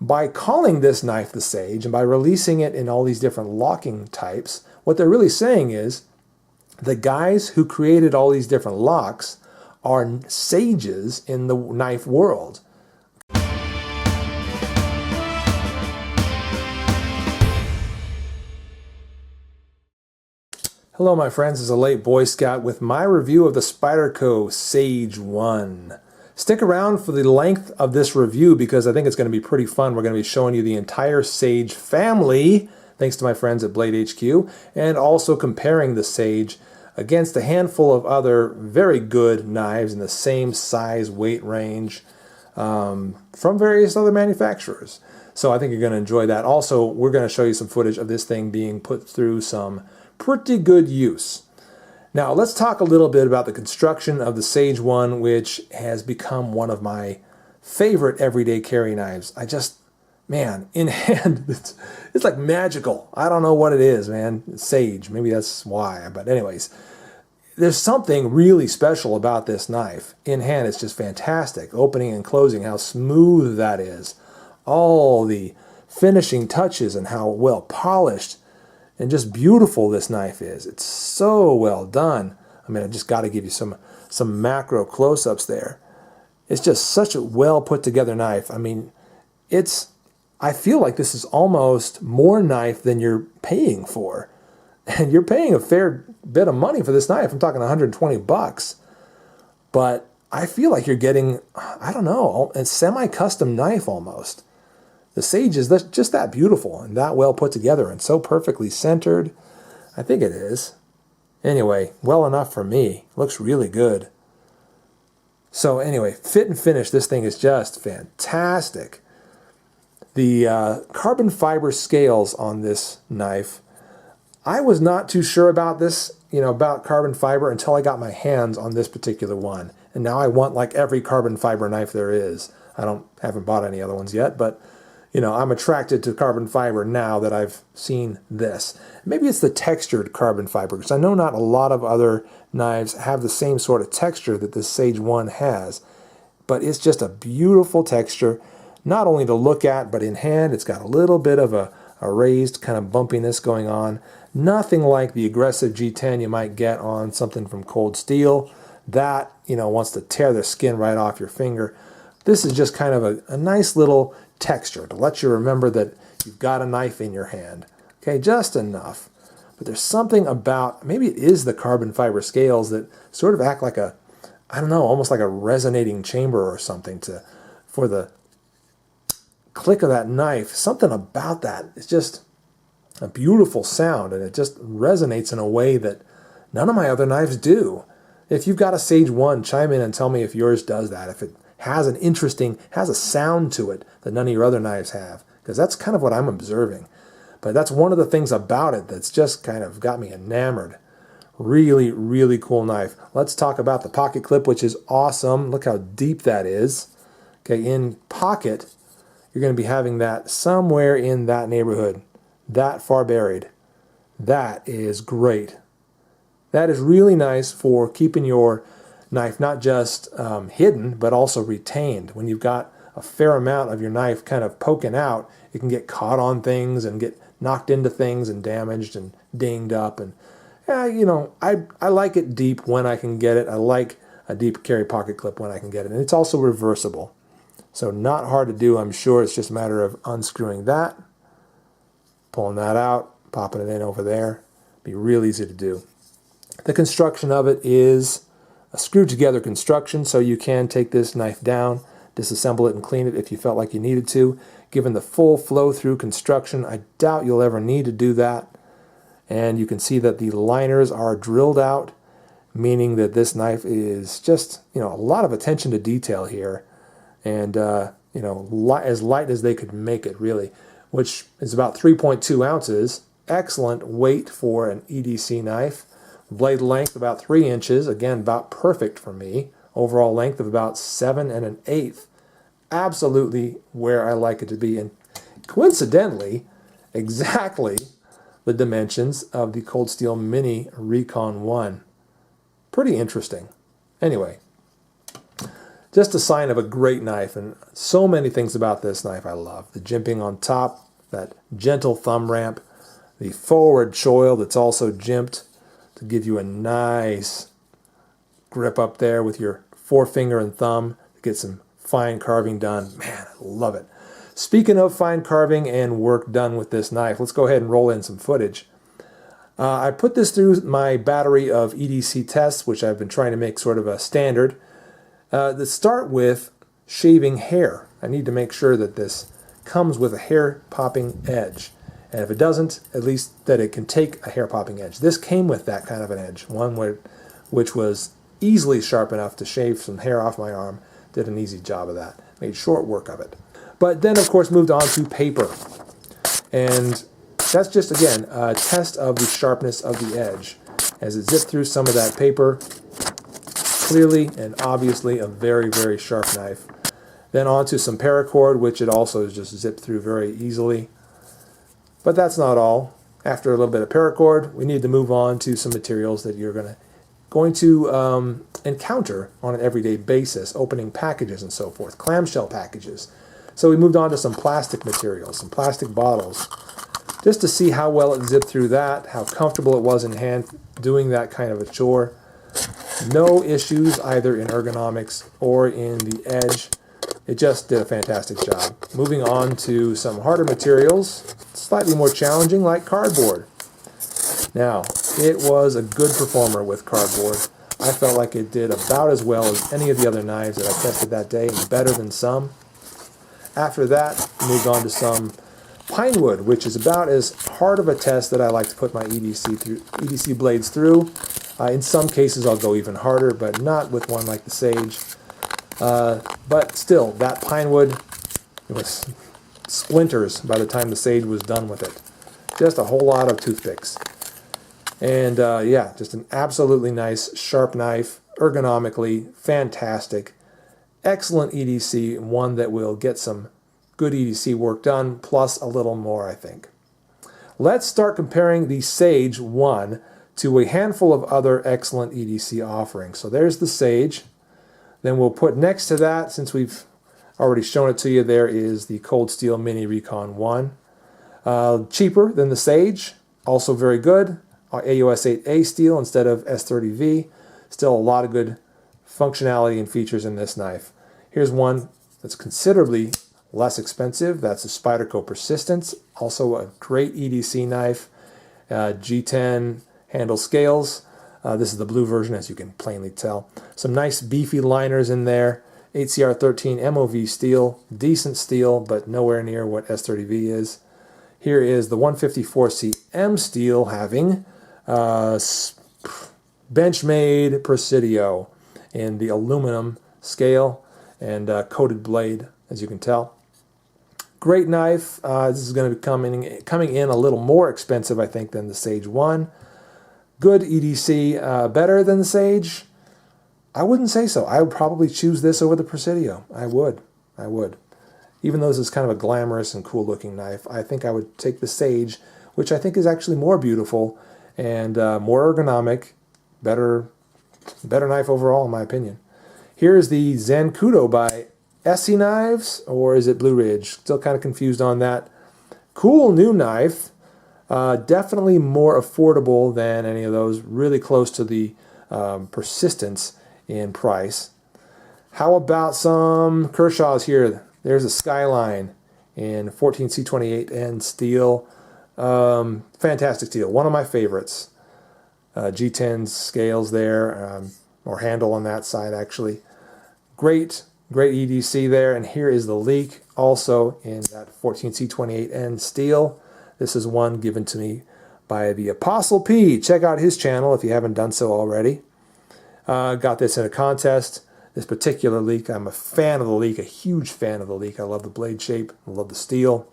by calling this knife the Sage and by releasing it in all these different locking types, what they're really saying is the guys who created all these different locks are sages in the knife world. Hello my friends, this is a late Boy Scout with my review of the Spyderco Sage 1. Stick around for the length of this review because I think it's going to be pretty fun. We're going to be showing you the entire Sage family, thanks to my friends at Blade HQ, and also comparing the Sage against a handful of other very good knives in the same size, weight range from various other manufacturers. So I think you're going to enjoy that. Also, we're going to show you some footage of this thing being put through some pretty good use. Now let's talk a little bit about the construction of the Sage 1, which has become one of my favorite everyday carry knives. Man, in hand, it's like magical. I don't know what it is, man. Sage, maybe that's why. But anyways, there's something really special about this knife. In hand, it's just fantastic. Opening and closing, how smooth that is. All the finishing touches and how well polished and just beautiful this knife is. It's so well done. I mean, I just got to give you some macro close-ups there. It's just such a well put together knife. I mean, I feel like this is almost more knife than you're paying for. And you're paying a fair bit of money for this knife. I'm talking 120 bucks. But I feel like you're getting, I don't know, a semi-custom knife almost. The Sage is just that beautiful and that well put together and so perfectly centered. I think it is. Anyway, well enough for me. Looks really good. So anyway, fit and finish, this thing is just fantastic. The carbon fiber scales on this knife, I was not too sure about this, about carbon fiber until I got my hands on this particular one. And now I want like every carbon fiber knife there is. Haven't bought any other ones yet, but I'm attracted to carbon fiber now that I've seen this. Maybe it's the textured carbon fiber, because I know not a lot of other knives have the same sort of texture that this Sage 1 has. But it's just a beautiful texture, not only to look at, but in hand. It's got a little bit of a raised kind of bumpiness going on. Nothing like the aggressive G10 you might get on something from Cold Steel. That, wants to tear the skin right off your finger. This is just kind of a nice little texture to let you remember that you've got a knife in your hand. Okay, just enough. But there's something about, maybe it is the carbon fiber scales that sort of act like almost like a resonating chamber or something for the click of that knife. Something about that. It's just a beautiful sound, and it just resonates in a way that none of my other knives do. If you've got a Sage 1, chime in and tell me if yours does that, if it has a sound to it that none of your other knives have, because that's kind of what I'm observing. But that's one of the things about it that's just kind of got me enamored. Really, really cool knife. Let's talk about the pocket clip, which is awesome. Look how deep that is. Okay, in pocket, you're going to be having that somewhere in that neighborhood, that far buried. That is great. That is really nice for keeping your knife not just hidden, but also retained. When you've got a fair amount of your knife kind of poking out, it can get caught on things and get knocked into things and damaged and dinged up. And I like it deep when I can get it. I like a deep carry pocket clip when I can get it. And it's also reversible. So not hard to do, I'm sure. It's just a matter of unscrewing that, pulling that out, popping it in over there. Be real easy to do. The construction of it is a screw together construction, so you can take this knife down, disassemble it and clean it if you felt like you needed to. Given the full flow through construction, I doubt you'll ever need to do that. And you can see that the liners are drilled out, meaning that this knife is just, a lot of attention to detail here. And, as light as they could make it, really, which is about 3.2 ounces. Excellent weight for an EDC knife. Blade length about 3 inches, again about perfect for me. Overall length of about 7 1/8. Absolutely where I like it to be, and coincidentally, exactly the dimensions of the Cold Steel Mini Recon 1. Pretty interesting. Anyway, Just a sign of a great knife, and so many things about this knife I love. The jimping on top, that gentle thumb ramp, the forward choil that's also jimped to give you a nice grip up there with your forefinger and thumb to get some fine carving done. Man, I love it. Speaking of fine carving and work done with this knife, let's go ahead and roll in some footage. I put this through my battery of EDC tests, which I've been trying to make sort of a standard. To start with, shaving hair. I need to make sure that this comes with a hair popping edge. And if it doesn't, at least that it can take a hair popping edge. This came with that kind of an edge, one which was easily sharp enough to shave some hair off my arm. Did an easy job of that. Made short work of it. But then, of course, moved on to paper. And that's just, again, a test of the sharpness of the edge. As it zipped through some of that paper, clearly and obviously a very, very sharp knife. Then on to some paracord, which it also just zipped through very easily. But that's not all. After a little bit of paracord, we need to move on to some materials that you're going to encounter on an everyday basis, opening packages and so forth, clamshell packages. So we moved on to some plastic materials, some plastic bottles, just to see how well it zipped through that, how comfortable it was in hand doing that kind of a chore. No issues either in ergonomics or in the edge. It just did a fantastic job. Moving on to some harder materials, slightly more challenging, like cardboard. Now, it was a good performer with cardboard. I felt like it did about as well as any of the other knives that I tested that day, and better than some. After that, moved on to some pine wood, which is about as hard of a test that I like to put my EDC blades through. In some cases, I'll go even harder, but not with one like the Sage. But still, that pine wood, it was splinters by the time the Sage was done with it. Just a whole lot of toothpicks. And yeah, just an absolutely nice, sharp knife, ergonomically fantastic. Excellent EDC, one that will get some good EDC work done, plus a little more, I think. Let's start comparing the Sage 1 to a handful of other excellent EDC offerings. So there's the Sage. Then we'll put next to that, since we've already shown it to you, there is the Cold Steel Mini Recon 1. Cheaper than the Sage, also very good. AUS 8A steel instead of S30V. Still a lot of good functionality and features in this knife. Here's one that's considerably less expensive. That's the Spyderco Persistence. Also a great EDC knife. G10 handle scales. This is the blue version, as you can plainly tell. Some nice beefy liners in there. 8CR13 MOV steel. Decent steel, but nowhere near what S30V is. Here is the 154CM steel having Benchmade Presidio in the aluminum scale and coated blade, as you can tell. Great knife. This is going to be coming in a little more expensive, I think, than the Sage 1. Good EDC, better than the Sage? I wouldn't say so. I would probably choose this over the Presidio. I would. Even though this is kind of a glamorous and cool looking knife, I think I would take the Sage, which I think is actually more beautiful and more ergonomic, better knife overall in my opinion. Here's the Zancudo by Essie Knives, or is it Blue Ridge? Still kind of confused on that. Cool new knife. Definitely more affordable than any of those. Really close to the Persistence in price. How about some Kershaw's here? There's a Skyline in 14C28N steel. Fantastic steel. One of my favorites. G10 scales there, or handle on that side actually. Great EDC there. And here is the leak, also in that 14C28N steel. This is one given to me by the Apostle P. Check out his channel if you haven't done so already. Got this in a contest. This particular leak, I'm a fan of the leak, a huge fan of the leak. I love the blade shape, I love the steel,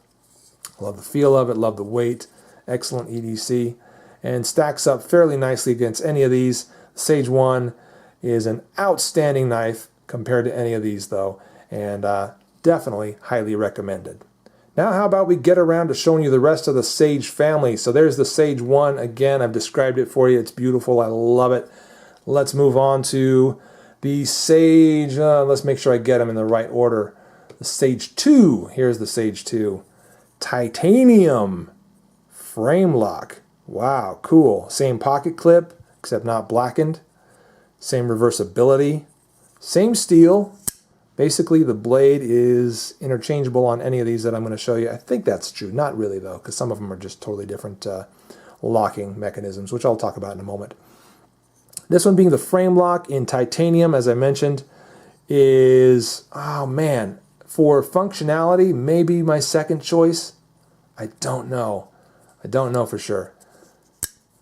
I love the feel of it, love the weight. Excellent EDC, and stacks up fairly nicely against any of these. The Sage 1 is an outstanding knife compared to any of these though, and definitely highly recommended. Now how about we get around to showing you the rest of the Sage family. So there's the Sage 1. Again, I've described it for you. It's beautiful. I love it. Let's move on to The Sage, let's make sure I get them in the right order. The Sage 2, here's the Sage 2. Titanium frame lock. Wow, cool. Same pocket clip, except not blackened. Same reversibility. Same steel. Basically, the blade is interchangeable on any of these that I'm going to show you. I think that's true. Not really, though, because some of them are just totally different locking mechanisms, which I'll talk about in a moment. This one being the frame lock in titanium, as I mentioned, is, oh man, for functionality, maybe my second choice. I don't know. I don't know for sure.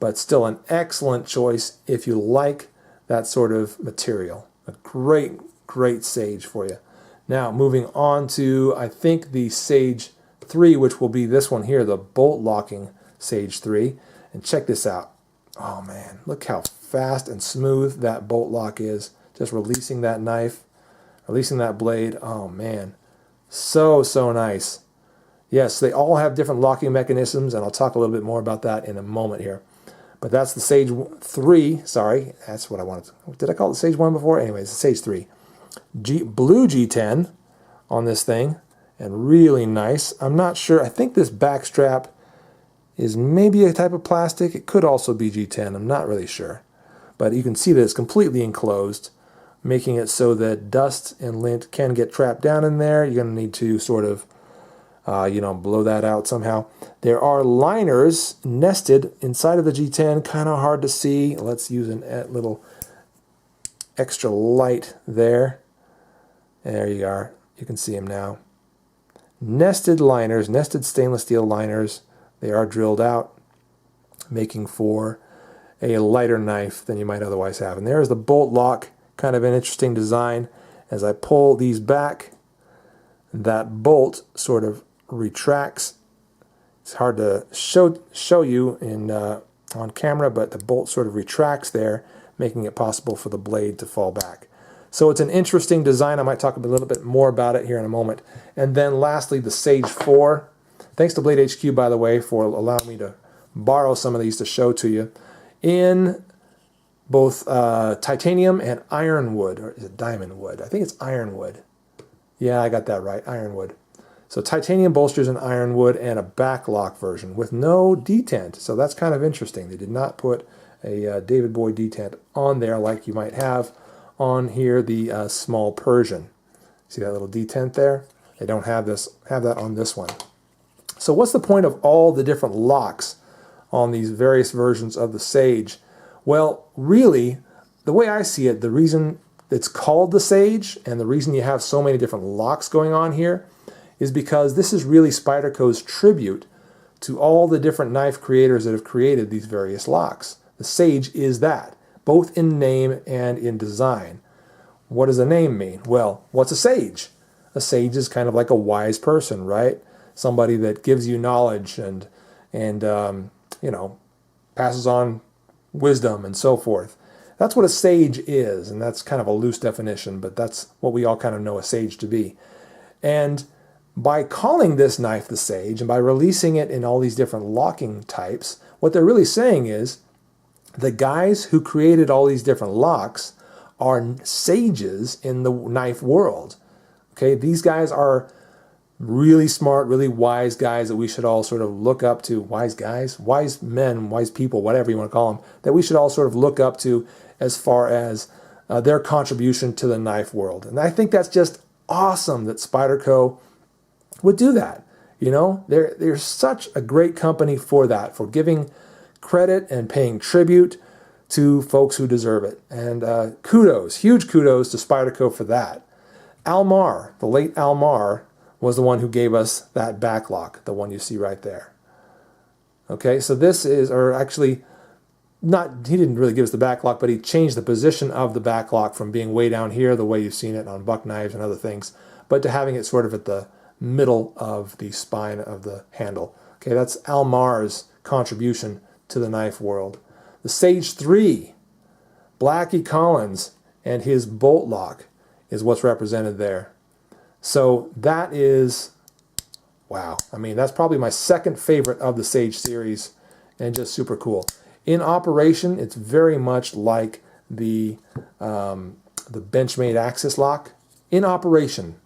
But still an excellent choice if you like that sort of material. A great, great Sage for you. Now, moving on to, I think, the Sage 3, which will be this one here, the bolt locking Sage 3. And check this out. Oh man, look how fast and smooth that bolt lock is. Just releasing that knife, releasing that blade. Oh man, so nice. Yes, they all have different locking mechanisms, and I'll talk a little bit more about that in a moment here. But that's the Sage 3, sorry, that's what I wanted to, did I call it the Sage 1 before? Anyways, the Sage 3. Blue G10 on this thing, and really nice. I'm not sure, I think this back strap is maybe a type of plastic. It could also be G10, I'm not really sure. But you can see that it's completely enclosed, making it so that dust and lint can get trapped down in there. You're going to need to sort of, blow that out somehow. There are liners nested inside of the G10, kind of hard to see. Let's use a little extra light there. There you are. You can see them now. Nested liners, nested stainless steel liners. They are drilled out, making for a lighter knife than you might otherwise have. And there's the bolt lock, kind of an interesting design. As I pull these back, that bolt sort of retracts. It's hard to show you on camera, but the bolt sort of retracts there, making it possible for the blade to fall back. So it's an interesting design. I might talk a little bit more about it here in a moment. And then lastly, the Sage 4. Thanks to Blade HQ, by the way, for allowing me to borrow some of these to show to you. In both titanium and ironwood, or is it diamond wood? I think it's ironwood. Yeah, I got that right, ironwood. So titanium bolsters in ironwood and a backlock version with no detent. So that's kind of interesting. They did not put a David Boy detent on there like you might have on here the small Persian. See that little detent there? They don't have that on this one. So what's the point of all the different locks on these various versions of the Sage? Well, really, the way I see it, the reason it's called the Sage and the reason you have so many different locks going on here is because this is really Spyderco's tribute to all the different knife creators that have created these various locks. The Sage is that, both in name and in design. What does a name mean? Well, what's a sage? A sage is kind of like a wise person, right? Somebody that gives you knowledge and passes on wisdom and so forth. That's what a sage is, and that's kind of a loose definition, but that's what we all kind of know a sage to be. And by calling this knife the Sage and by releasing it in all these different locking types, what they're really saying is the guys who created all these different locks are sages in the knife world. Okay, these guys are really smart, really wise guys that we should all sort of look up to. Wise guys, wise men, wise people, whatever you want to call them, that we should all sort of look up to as far as their contribution to the knife world. And I think that's just awesome that Spyderco would do that. You know, they're such a great company for that, for giving credit and paying tribute to folks who deserve it. And kudos, huge kudos to Spyderco for that. Almar, the late Almar, was the one who gave us that backlock, the one you see right there. Okay, so this is, or actually, he didn't really give us the backlock, but he changed the position of the backlock from being way down here, the way you've seen it on buck knives and other things, but to having it sort of at the middle of the spine of the handle. Okay, that's Almar's contribution to the knife world. The Sage 3, Blackie Collins and his bolt lock is what's represented there. So that is, wow. I mean, that's probably my second favorite of the Sage series and just super cool. In operation, it's very much like the the Benchmade axis lock in operation.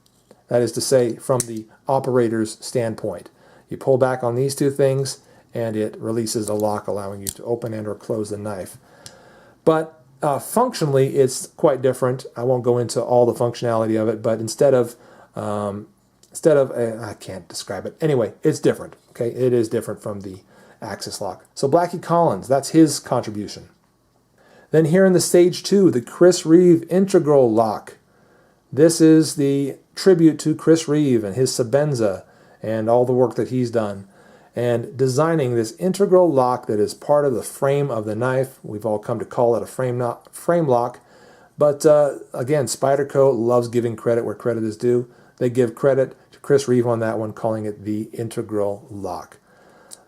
That is to say, from the operator's standpoint. You pull back on these two things and it releases the lock, allowing you to open and or close the knife. But functionally, it's quite different. I won't go into all the functionality of it, but instead of I can't describe it. Anyway, it's different. Okay, it is different from the axis lock. So Blackie Collins, that's his contribution. Then here in the Sage 2, the Chris Reeve Integral Lock. This is the tribute to Chris Reeve and his Sebenza and all the work that he's done. And designing this integral lock that is part of the frame of the knife. We've all come to call it a frame lock. But again, Spyderco loves giving credit where credit is due. They give credit to Chris Reeve on that one, calling it the integral lock.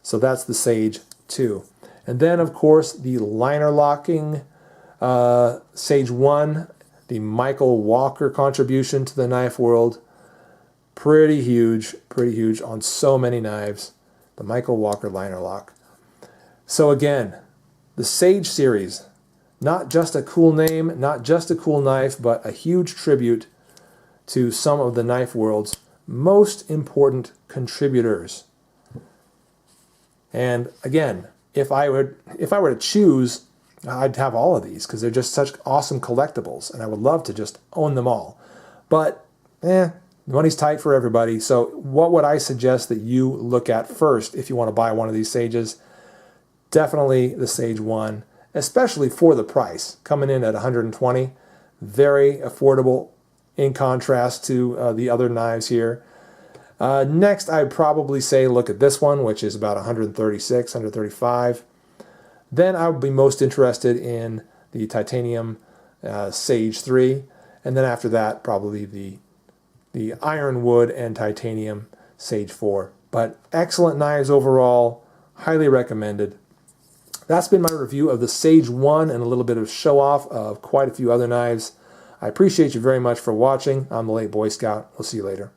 So that's the Sage 2. And then, of course, the liner locking Sage 1, the Michael Walker contribution to the knife world. Pretty huge on so many knives. The Michael Walker liner lock. So again, the Sage series, not just a cool name, not just a cool knife, but a huge tribute to some of the knife world's most important contributors. And again, if I were to choose, I'd have all of these because they're just such awesome collectibles, and I would love to just own them all. But money's tight for everybody. So what would I suggest that you look at first if you want to buy one of these Sages? Definitely the Sage 1, especially for the price, coming in at $120. Very affordable in contrast to the other knives here. Next, I'd probably say look at this one, which is about $136, $135. Then I would be most interested in the titanium Sage 3. And then after that, probably the ironwood and titanium Sage 4. But excellent knives overall, highly recommended. That's been my review of the Sage 1 and a little bit of show off of quite a few other knives. I appreciate you very much for watching. I'm the Late Boy Scout. We'll see you later.